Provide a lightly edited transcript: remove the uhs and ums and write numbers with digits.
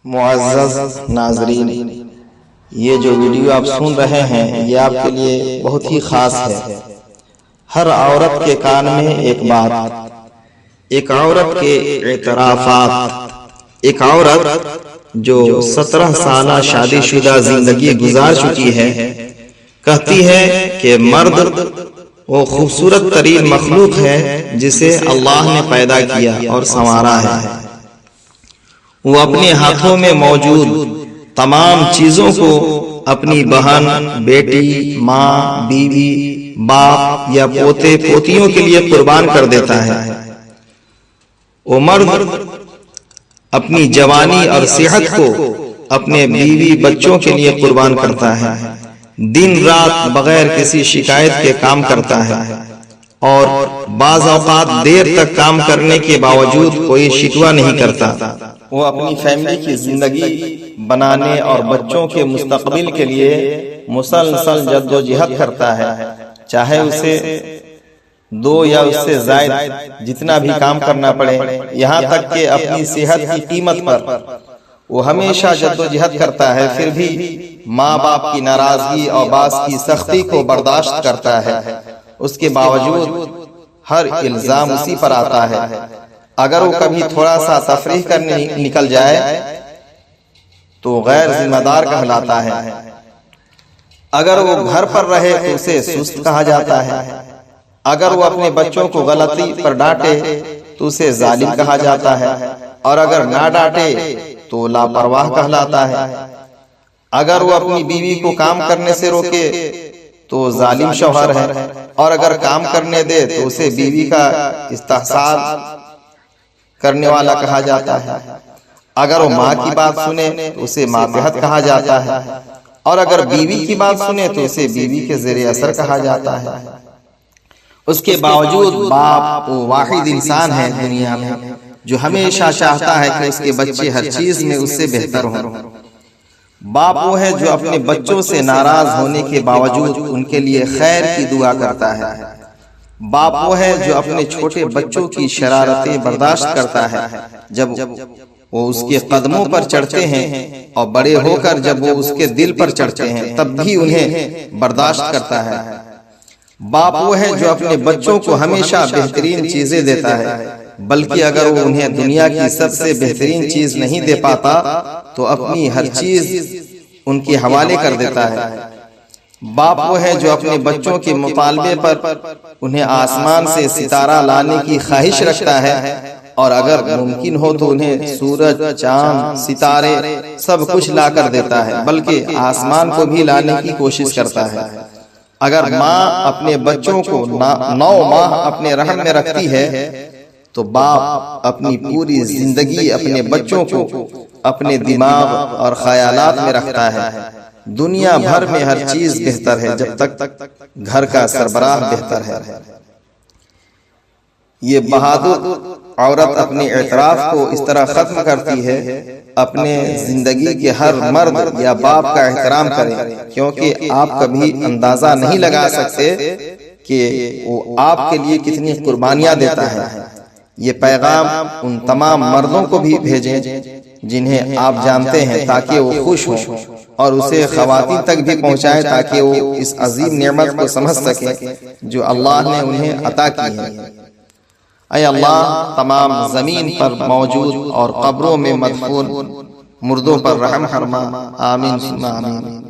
معزز ناظرین، یہ جو ویڈیو آپ سن رہے ہیں یہ آپ کے لیے بہت ہی خاص ہے۔ ہر عورت کے کان میں ایک بات، ایک عورت کے اعترافات، ایک عورت جو 17 سالہ شادی شدہ زندگی گزار چکی ہے، کہتی ہے کہ مرد وہ خوبصورت ترین مخلوق ہے جسے اللہ نے پیدا کیا اور سنوارا ہے۔ وہ اپنے ہاتھوں میں موجود تمام چیزوں کو اپنی بہن، بیٹی، ماں، بیوی، باپ یا پوتے پوتیوں کے لیے قربان کر دیتا ہے۔ وہ مرد اپنی جوانی اور صحت کو اپنے بیوی بچوں کے لیے قربان کرتا ہے، دن رات بغیر کسی شکایت کے کام کرتا ہے، اور بعض اوقات دیر تک کام کرنے کے باوجود کوئی شکوہ نہیں کرتا۔ وہ اپنی فیملی کی زندگی بنانے اور بچوں کے مستقبل کے لیے مسلسل جد و جہد کرتا ہے، چاہے اسے 2 یا اس سے زائد جتنا بھی کام کرنا پڑے، یہاں تک کہ اپنی صحت کی قیمت پر وہ ہمیشہ جد و جہد کرتا ہے، پھر بھی ماں باپ کی ناراضگی اور باس کی سختی کو برداشت کرتا ہے۔ اس کے باوجود ہر الزام اسی پر آتا ہے۔ اگر وہ کبھی تھوڑا سا تفریح کرنے نکل جائے تو غیر ذمہ دار کہلاتا ہے، اگر وہ گھر پر رہے تو اسے سست کہا جاتا ہے، اگر وہ اپنے بچوں کو غلطی پر ڈانٹے تو اسے ظالم کہا جاتا ہے، اور اگر نہ ڈانٹے تو لاپرواہ کہلاتا ہے، اگر وہ اپنی بیوی کو کام کرنے سے روکے تو ظالم شوہر ہے، اور اگر کام کرنے دے تو اسے بیوی کا استحصال کرنے والا کہا جاتا ہے، اگر وہ ماں کی بات سنے تو اسے ماتحت کہا جاتا ہے، اور اگر بیوی کی بات سنے تو اسے بیوی کے زیر اثر کہا جاتا ہے۔ اس کے باوجود باپ وہ واحد انسان ہے دنیا میں جو ہمیشہ چاہتا ہے کہ اس کے بچے ہر چیز میں اس سے بہتر ہوں۔ باپ وہ ہے جو اپنے بچوں سے ناراض ہونے کے باوجود ان کے لیے خیر کی دعا کرتا ہے۔ باپ وہ ہے جو اپنے چھوٹے بچوں کی شرارتیں برداشت کرتا ہے جب وہ اس کے قدموں پر چڑھتے ہیں، اور بڑے ہو کر جب وہ اس کے دل پر چڑھتے ہیں تب بھی انہیں برداشت کرتا ہے۔ باپ وہ ہے جو اپنے بچوں کو ہمیشہ بہترین چیزیں دیتا ہے، بلکہ اگر وہ انہیں دنیا کی سب سے بہترین چیز نہیں دے پاتا تو اپنی ہر چیز ان کے حوالے کر دیتا ہے۔ باپ وہ ہے جو اپنے بچوں کے مطالبے پر انہیں آسمان سے ستارہ لانے کی خواہش رکھتا ہے، اور اگر ممکن ہو تو انہیں سورج، چاند، ستارے سب کچھ لا کر دیتا ہے، بلکہ آسمان کو بھی لانے کی کوشش کرتا ہے۔ اگر ماں اپنے بچوں کو 9 ماہ اپنے رحم میں رکھتی ہے تو باپ اپنی پوری زندگی اپنے بچوں کو اپنے دماغ اور خیالات میں رکھتا ہے۔ دنیا بھر میں ہر چیز بہتر ہے جب تک گھر کا سربراہ بہتر ہے۔ یہ بہادر عورت اپنے اعتراف کو اس طرح ختم کرتی ہے: اپنے زندگی کے ہر مرد یا باپ کا احترام کریں، کیونکہ آپ کبھی اندازہ نہیں لگا سکتے کہ وہ آپ کے لیے کتنی قربانیاں دیتا ہے۔ یہ پیغام ان تمام مردوں کو بھی بھیجیں جنہیں آپ جانتے ہیں، تاکہ وہ خوش ہوں، اور اسے خواتین تک بھی پہنچائیں تاکہ وہ اس عظیم نعمت کو سمجھ سکیں جو اللہ نے انہیں عطا کی ہے۔ اے اللہ، تمام زمین پر موجود اور قبروں میں مدفون مردوں پر رحم فرما، آمین ثم آمین۔